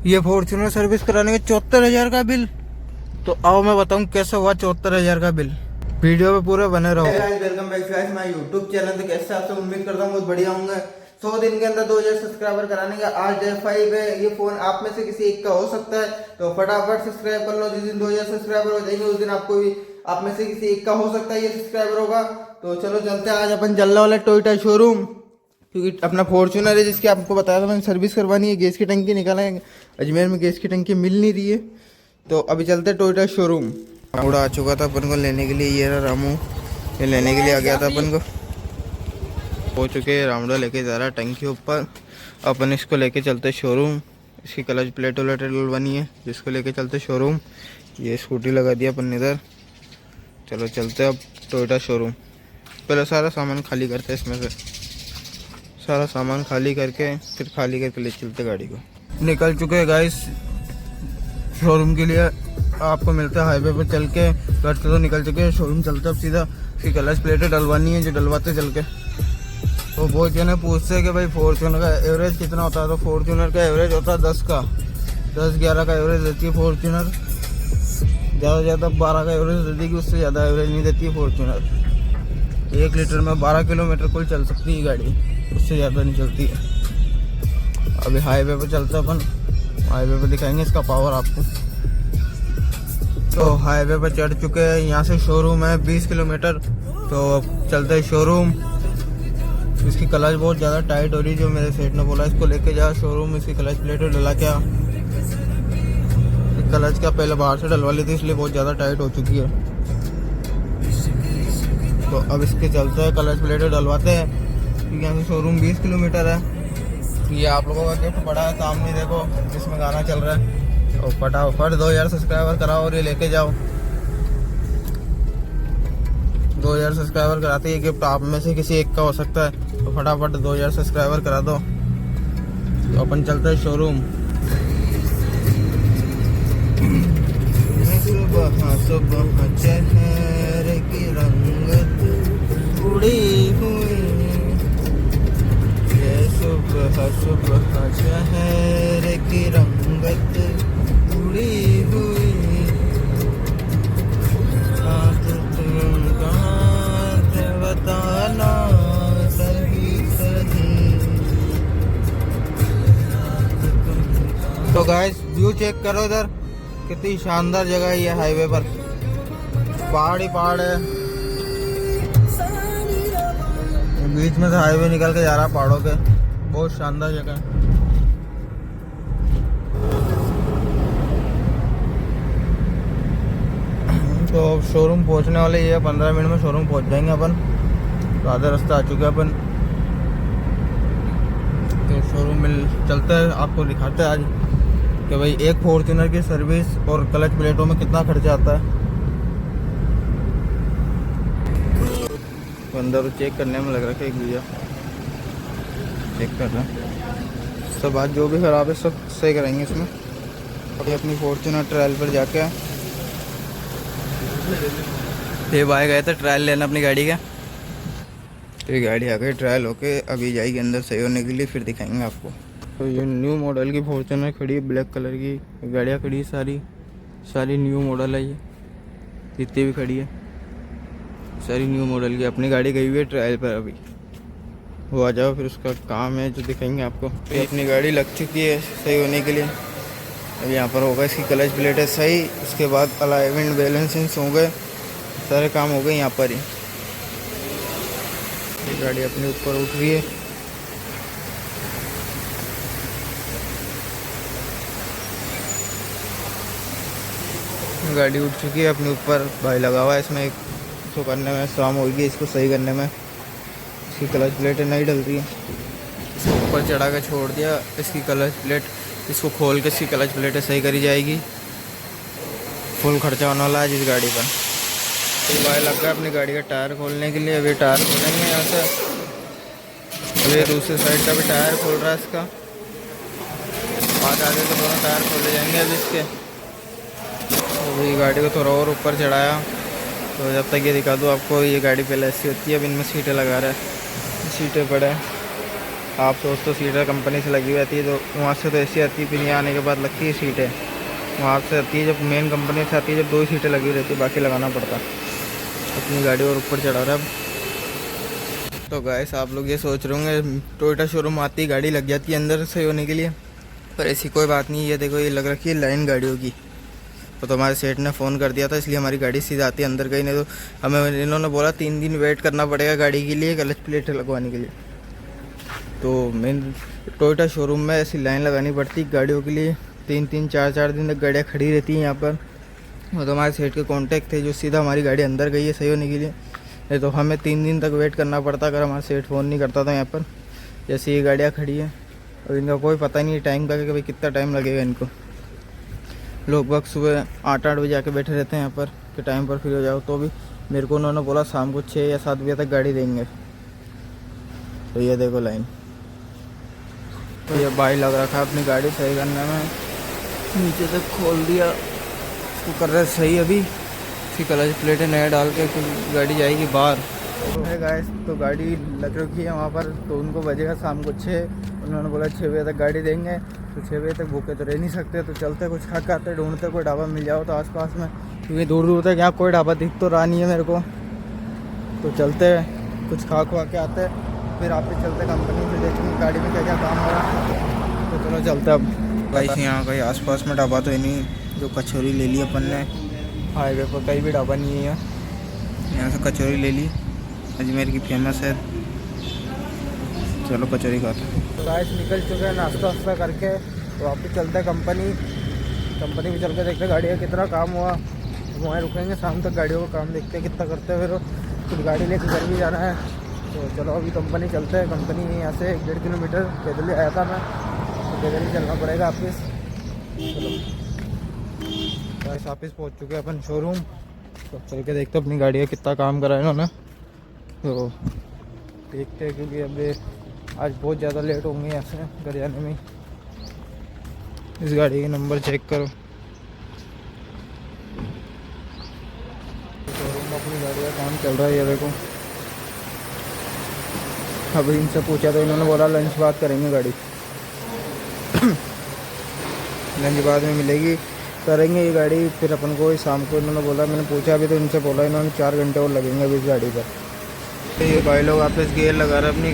ये Fortuner service कराने के 74,000 का बिल। तो आओ मैं बताऊं कैसे हुआ 74,000 का बिल। वीडियो पे पूरे बने रहो। Welcome back to my YouTube channel. तो कैसे आप सब, उम्मीद करता हूँ बहुत बढ़िया होंगे। 100 दिन के अंदर 2,000 सब्सक्राइबर कराने का आज डे 5 है। ये फोन आप में से किसी एक का हो सकता है, तो फटाफट सब्सक्राइब कर लो। जिस दिन 2,000 सब्सक्राइबर हो जाएंगे उस दिन आपको भी, आप में से किसी एक का हो सकता है ये सब्सक्राइबर होगा। तो चलो चलते हैं आज अपन जल्ला वाला टोयोटा शोरूम, क्योंकि अपना फॉर्च्यूनर है जिसकी आपको बताया था मैंने सर्विस करवानी है। गैस की टंकी निकाला है, अजमेर में गैस की टंकी मिल नहीं रही है। तो अभी चलते हैं टोयोटा शोरूम। रामूड़ा आ चुका था अपन को लेने के लिए। ये रहा रामू, ये लेने के लिए आ गया था अपन को। हो चुके हैं, रामूड़ा लेके जा रहा है टंकी ऊपर। अपन इसको लेके चलते शोरूम। इसकी क्लच प्लेट वलेट बनी है जिसको लेके चलते शोरूम। ये स्कूटी लगा दिया अपन इधर। चलो चलते अब टोयोटा शोरूम। पहले सारा सामान खाली करते हैं, इसमें से सारा सामान खाली करके फिर खाली करके ले चलते गाड़ी को। निकल चुके हैं गाइस शोरूम के लिए। आपको मिलता है हाईवे पर चल के। कट के तो निकल चुके हैं शोरूम। चलते अब सीधा फिर क्लच प्लेटें डलवानी है, जो डलवाते चल के। तो बहुत जने पूछते हैं कि भाई फॉर्च्यूनर का एवरेज कितना होता है। तो फॉर्च्यूनर का एवरेज होता है 10 का, 10-11 का एवरेज देती है फॉर्च्यूनर। ज़्यादा से ज़्यादा 12 का एवरेज दे देगी, उससे ज़्यादा एवरेज नहीं देती है फॉर्च्यूनर। 1 लीटर में 12 किलोमीटर कुल चल सकती है गाड़ी, उससे ज़्यादा नहीं चलती है। अभी हाईवे पर चलते हैं अपन, हाईवे पर दिखाएंगे इसका पावर आपको। तो हाईवे पर चढ़ चुके हैं। यहाँ से शोरूम है 20 किलोमीटर। तो अब चलते हैं शोरूम। इसकी क्लच बहुत ज़्यादा टाइट हो रही है, जो मेरे सेठ ने बोला इसको लेके जा शोरूम। इसकी क्लच प्लेट डला क्या, क्लच का पहले बाहर से डलवा ली थी, इसलिए बहुत ज़्यादा टाइट हो चुकी है। तो अब इसके चलते हैं, क्लच प्लेट डलवाते हैं। क्योंकि यहाँ से शोरूम 20 किलोमीटर है। ये आप लोगों का गिफ्ट पड़ा है सामने, देखो जिसमें गाना चल रहा है। तो फटाफट 2,000 सब्सक्राइबर कराओ और ये लेके जाओ। 2,000 सब्सक्राइबर कराते, ये गिफ्ट आप में से किसी एक का हो सकता है। तो फटाफट 2,000 सब्सक्राइबर करा दो। तो अपन चलते हैं शोरूम। सुबह सुबह चेहरे की रंगत उड़ी हुई, ये सुबह सुबह चेहरे की रंगत उड़ी हुई। बताना सही सही। तो गाइस व्यू चेक करो इधर, कितनी शानदार जगह है ये। हाईवे पर पहाड़ ही पहाड़ है, बीच में से हाईवे निकल के जा रहा है पहाड़ों के। बहुत शानदार जगह है। तो शोरूम पहुंचने वाले ये 15 मिनट में शोरूम पहुंच जाएंगे अपन। तो आधा रास्ता आ चुके हैं अपन। तो शोरूम में चलते हैं, आपको दिखाते हैं आज कि भाई एक फॉर्च्यूनर की सर्विस और क्लच प्लेटों में कितना खर्चा आता है। अंदर चेक करने में लग रहा है, एक भैया चेक कर रहे हैं। सब आज जो भी खराब है सब सही कराएंगे इसमें। अभी अपनी फॉर्च्यूनर ट्रायल पर जाके ये भाई गए थे ट्रायल लेना अपनी गाड़ी का। तो ये गाड़ी आ गई ट्रायल होके, अभी जाएगी अंदर सही होने के लिए, फिर दिखाएंगे आपको। तो ये न्यू मॉडल की फॉर्च्यूनर खड़ी है, ब्लैक कलर की गाड़ियाँ खड़ी है, सारी न्यू मॉडल है। ये जितनी भी खड़ी है सारी न्यू मॉडल की। अपनी गाड़ी गई हुई है ट्रायल पर, अभी वो आ जाओ फिर उसका काम है जो दिखाएंगे आपको। तो अपनी गाड़ी लग चुकी है सही होने के लिए। अब यहाँ पर होगा इसकी क्लच प्लेट है सही, उसके बाद अलाइनमेंट बैलेंसिंग हो गए, सारे काम हो गए यहाँ पर ही। ये गाड़ी अपने ऊपर उठ रही है। गाड़ी उठ चुकी है अपने ऊपर, भाई लगा हुआ है इसमें। इसको करने में शाम होगी, इसको सही करने में। इसकी क्लच प्लेटें नहीं डल रही है, इसको ऊपर चढ़ा के छोड़ दिया इसकी क्लच प्लेट। इसको खोल के इसकी क्लच प्लेटें सही करी जाएगी। फुल खर्चा होने वाला है इस गाड़ी पर। तो भाई लग गया अपनी गाड़ी का टायर खोलने के लिए। अभी टायर खोलेंगे यहाँ से। अभी दूसरी साइड का भी टायर खोल रहा है इसका। आगे तो दोनों टायर खोले जाएंगे अभी इसके। तो भाई गाड़ी को थोड़ा और ऊपर चढ़ाया। तो जब तक ये दिखा दूँ आपको, ये गाड़ी पहले ऐसी होती है। अब इनमें सीटें लगा रहा है, सीटें पड़े। आप सोचते हो सीटें कंपनी से लगी हुई आती है, तो वहाँ से तो ऐसी आती है, फिर यहाँ आने के बाद लगती है सीटें वहाँ से आती है, जब मेन कंपनी से आती है, जब 2 ही सीटें लगी हुई रहती है, बाकी लगाना पड़ता। अपनी गाड़ी और ऊपर चढ़ा रहा है अब। तो गाइस आप लोग ये सोच रहे होंगे टोयोटा शोरूम आती गाड़ी लग जाती है अंदर सही होने के लिए, पर ऐसी कोई बात नहीं है। देखो ये लग रखी है लाइन गाड़ियों की। तो हमारे सेठ ने फ़ोन कर दिया था, इसलिए हमारी गाड़ी सीधा आती है अंदर गई, नहीं तो हमें इन्होंने बोला 3 दिन वेट करना पड़ेगा गाड़ी के लिए क्लच प्लेट लगवाने के लिए। तो मेन टोयोटा शोरूम में ऐसी लाइन लगानी पड़ती गाड़ियों के लिए, 3-3 4-4 दिन तक गाड़ियाँ खड़ी रहती हैं यहाँ पर। वो तो हमारे सेठ के कॉन्टैक्ट थे जो सीधा हमारी गाड़ी अंदर गई है सही होने के लिए, नहीं तो हमें 3 दिन तक वेट करना पड़ता अगर हमारा सेठ फ़ोन नहीं करता था यहाँ पर। जैसे ये गाड़ियाँ खड़ी हैं और इनका कोई पता नहीं टाइम का कि भाई कितना टाइम लगेगा इनको। लोग वक्त सुबह 8-8 बजे आके बैठे रहते हैं यहाँ पर कि टाइम पर फ्री हो जाओ, तो भी मेरे को उन्होंने बोला शाम को 6 या 7 बजे तक गाड़ी देंगे। तो ये देखो लाइन। तो ये भाई लग रखा है अपनी गाड़ी सही करने में, नीचे तक खोल दिया, इसको कर रहे सही अभी। इसकी क्लच प्लेटें नया डाल के गाड़ी जाएगी बाहर। तो है गाइस, तो गाड़ी लग रखी है वहाँ पर, तो उनको बजेगा शाम को 6। उन्होंने बोला 6 बजे तक गाड़ी देंगे, तो 6 बजे तक भूखे तो रह नहीं सकते, तो चलते कुछ खा के आते, ढूंढते कोई ढाबा मिल जाओ तो आसपास में, क्योंकि दूर दूर तक यहाँ कोई ढाबा दिख तो रहा नहीं है मेरे को। तो चलते कुछ खा खुआ के आते, फिर आप चलते कंपनी से, देखेंगे गाड़ी में क्या क्या काम हो रहा है। तो चलो चलते अब। गाइस यहाँ कहीं आसपास में ढाबा तो है नहीं, जो कचौरी ले ली अपन ने हाईवे पर, कहीं भी ढाबा नहीं है यहाँ से कचौरी ले ली, अजमेर की फेमस है। चलो कचौरी खाते। तो गाइस निकल चुके हैं नाश्ता वास्ता करके, तो वापस चलते हैं कंपनी में चल के देखते हैं गाड़ी का कितना काम हुआ। वहाँ रुकेंगे शाम तक, गाड़ियों का काम देखते हैं कितना करते हैं, फिर गाड़ी लेकर घर भी जाना है। तो चलो अभी कंपनी चलते हैं। कंपनी यहाँ से 1-1.5 किलोमीटर पैदल ही आया था मैं, तो पैदल ही चलना पड़ेगा वापस। चलो गाइस वापस पहुँच चुके हैं अपन शोरूम, तो चल के देखते हैं अपनी गाड़ी का कितना काम करा है इन्होंने। तो देखते हैं, क्योंकि अब आज बहुत ज़्यादा लेट होंगे यहाँ से घर जाने में। इस गाड़ी के नंबर चेक करो। शोरूम में अपनी गाड़ी का काम चल रहा है, ये देखो। अभी इनसे पूछा तो इन्होंने बोला लंच बाद करेंगे गाड़ी लंच बाद में मिलेगी, करेंगे ये गाड़ी फिर अपन को शाम को। इन्होंने बोला, मैंने पूछा अभी तो इनसे बोला इन्होंने 4 घंटे और लगेंगे अभी इस गाड़ी पर। तो ये भाई लोग वापस गियर लगा रहे, अपनी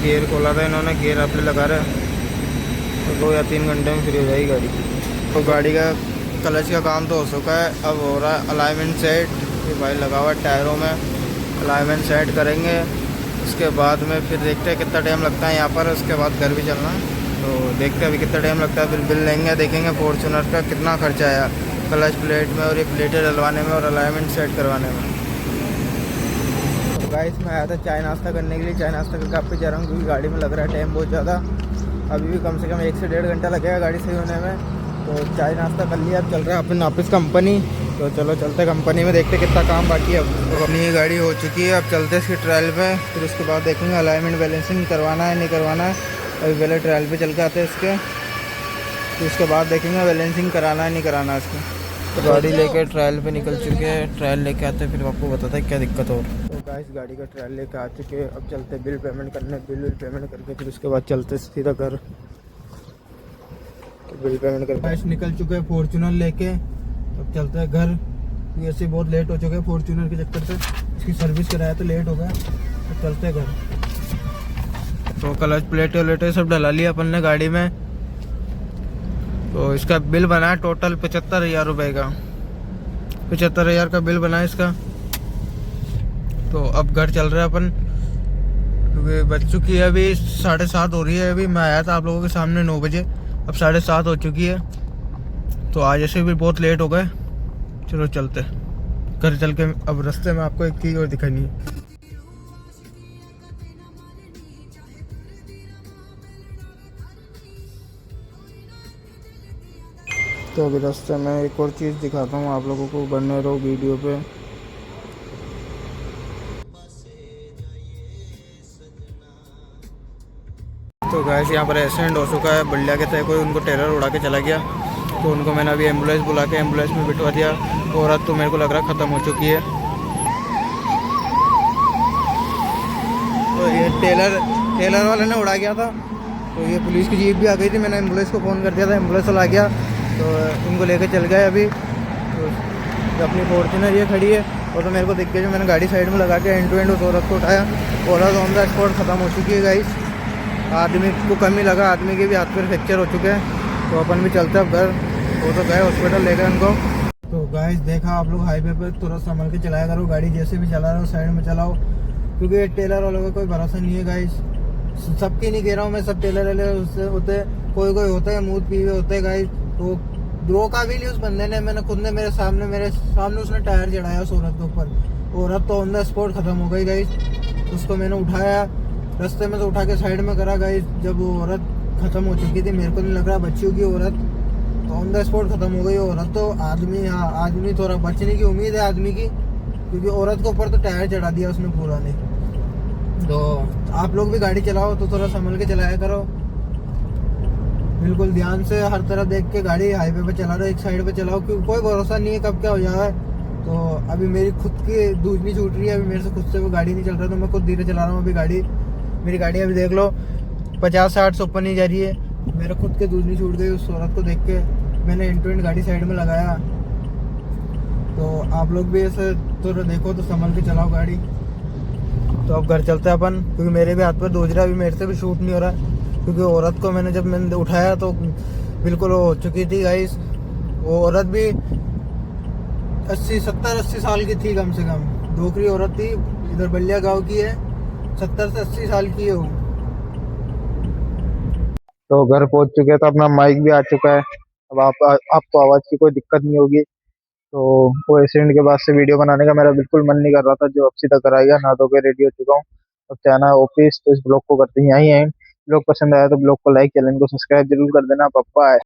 गियर खोला था इन्होंने, गियर आप लगा रहे हैं, तो 2 या 3 घंटे में फ्री हो जाएगी गाड़ी। तो गाड़ी का क्लच का काम तो हो चुका है, अब हो रहा है अलाइनमेंट सेट। ये भाई लगा हुआ है टायरों में, अलाइनमेंट सेट करेंगे, उसके बाद में फिर देखते हैं कितना टाइम लगता है यहाँ पर। उसके बाद घर भी चलना है, तो देखते हैं अभी कितना टाइम लगता है, फिर बिल लेंगे, देखेंगे फॉर्च्यूनर का कितना खर्चा आया क्लच प्लेट में और ये प्लेटें डलवाने में और अलाइनमेंट सेट करवाने में। तो गाइस मैं आया था चाय नाश्ता करने के लिए, चाय नाश्ता करके आप पे जा रहा हूँ, क्योंकि गाड़ी में लग रहा है टाइम बहुत ज़्यादा। अभी भी कम से कम 1 से 1.5 घंटा लगेगा गाड़ी सही होने में। तो चाय नाश्ता कर लिया, अब चल रहा है अपन वापस कंपनी। तो चलो चलते कंपनी में, देखते कितना काम बाकी है। अब तो अपनी ये गाड़ी हो चुकी है, अब चलते इसकी ट्रायल पे, फिर उसके बाद देखेंगे अलाइनमेंट बैलेंसिंग करवाना है नहीं करवाना है। अभी पहले ट्रायल पे चल के आते हैं इसके, फिर उसके बाद देखेंगे बैलेंसिंग कराना है नहीं कराना है इसको। तो गाड़ी लेके ट्रायल पे निकल चुके हैं, ट्रायल लेके आते हैं फिर आपको बताता है क्या दिक्कत हो। तो गाइस गाड़ी का ट्रायल लेके आ चुके हैं, अब चलते बिल पेमेंट करने, बिल पेमेंट करके फिर उसके बाद चलते सीधा घर। बिल पेमेंट कर गाइस निकल चुके हैं फॉर्च्यूनर लेके, अब चलते हैं घर। ऐसे बहुत लेट हो चुके हैं फॉर्च्यूनर के चक्कर से, इसकी सर्विस कराया तो लेट हो गया, तो चलते हैं घर। तो क्लच प्लेटें वलेटें सब डला लिया अपन ने गाड़ी में। तो इसका बिल बना है टोटल 75,000 रुपये का, 75,000 का बिल बना है इसका। तो अब घर चल रहे हैं अपन, क्योंकि बज चुकी है अभी 7:30 हो रही है। अभी मैं आया था आप लोगों के सामने 9 बजे, अब 7:30 हो चुकी है। तो आज ऐसे भी बहुत लेट हो गए, चलो चलते घर चल के। अब रास्ते में आपको एक चीज़ और दिखानी है। तो अभी रास्ते में एक और चीज़ दिखाता हूँ आप लोगों को, बने रहो वीडियो पे। तो गैस यहाँ पर एक्सीडेंट हो चुका है, बल्लिया के तय कोई उनको टेरर उड़ा के चला गया। तो उनको मैंने अभी एम्बुलेंस बुला के एम्बुलेंस में बिठवा दिया। औरत तो मेरे को लग रहा ख़त्म हो चुकी है। तो ये टेलर वाले ने उड़ा गया था। तो ये पुलिस की जीप भी आ गई थी, मैंने एम्बुलेंस को फ़ोन कर दिया था, एम्बुलेंस वाला आ गया तो इनको लेके चल गए अभी। तो अपनी फॉर्च्यूनर ये खड़ी है, और तो मेरे को दिख के जो मैंने गाड़ी साइड में लगा के एंड टू एंड उस औरत को उठाया। औरत ऑन द स्पॉट ख़त्म हो चुकी है गाइस। आदमी को कम ही लगा, आदमी के भी हाथ पैर फ्रैक्चर हो चुके हैं। तो अपन भी चलते हैं अब घर, वो तो गए हॉस्पिटल लेकर उनको। तो गाइस देखा आप लोग हाईवे पर थोड़ा संभल के चलाया करो गाड़ी, जैसे भी चला रहे हो साइड में चलाओ, क्योंकि ये टेलर वालों का कोई भरोसा नहीं है गाइस। सबकी नहीं कह रहा हूँ मैं, सब टेलर वाले उससे होते, कोई कोई होता है मुँह पीवे होते हैं गाइस। तो रोका भी नहीं उस बंदे ने, मैंने खुद ने मेरे सामने उसने टायर चढ़ाया उस औरत के ऊपर। औरत तो ऑन द स्पॉट खत्म हो गई गाइस। उसको मैंने उठाया, रास्ते में से उठा के साइड में करा गाइस। जब वो औरत खत्म हो चुकी थी, मेरे को नहीं लग रहा बच्ची होगी औरत, तो ऑन द स्पॉट खत्म हो गई औरत। तो आदमी, हाँ आदमी थोड़ा बचने की उम्मीद है आदमी की, क्योंकि औरत के ऊपर तो टायर चढ़ा दिया उसने पूरा ने। तो आप लोग भी गाड़ी चलाओ तो थोड़ा संभल के चलाया करो, बिल्कुल ध्यान से हर तरफ देख के गाड़ी हाईवे पे चला रहे, एक साइड पे चलाओ, क्योंकि कोई भरोसा नहीं है कब क्या हो जाए। तो अभी मेरी खुद की दूसरी छूट रही है, अभी मेरे से खुद से वो गाड़ी नहीं चल रहा, तो मैं खुद धीरे चला रहा हूँ अभी गाड़ी। मेरी गाड़ी अभी देख लो 50-60 से ऊपर नहीं जा रही है। मेरा खुद के दूसरी छूट गई उस औरत को देख के, मैंने एंड टू एंड गाड़ी साइड में लगाया। तो आप लोग भी ऐसे तो देखो, तो संभल के चलाओ गाड़ी। तो अब घर चलते हैं अपन, क्योंकि मेरे भी हाथ पर दूज रहा है, अभी मेरे से भी शूट नहीं हो रहा है, क्योंकि औरत को मैंने उठाया तो बिल्कुल वो हो चुकी थी गाइस। वो औरत भी 70-80 साल की थी कम से कम, डोकरी औरत थी, इधर बलिया गांव की है, 70 से 80 साल की है वो। तो घर पहुंच चुके हैं, तो अपना माइक भी आ चुका है। अब आपको आवाज की कोई दिक्कत नहीं होगी। तो वो एक्सीडेंट के बाद से वीडियो बनाने का मेरा बिल्कुल मन नहीं कर रहा था, जो अब सीधा कर आएगा, नहा धो के रेडी हो चुका हूँ। अब जाना है ऑफिस, तो इस ब्लॉग को करते हैं यहीं एंड। ब्लॉग पसंद आया तो ब्लॉग को लाइक, चैनल को सब्सक्राइब जरूर कर देना। पप्पा है।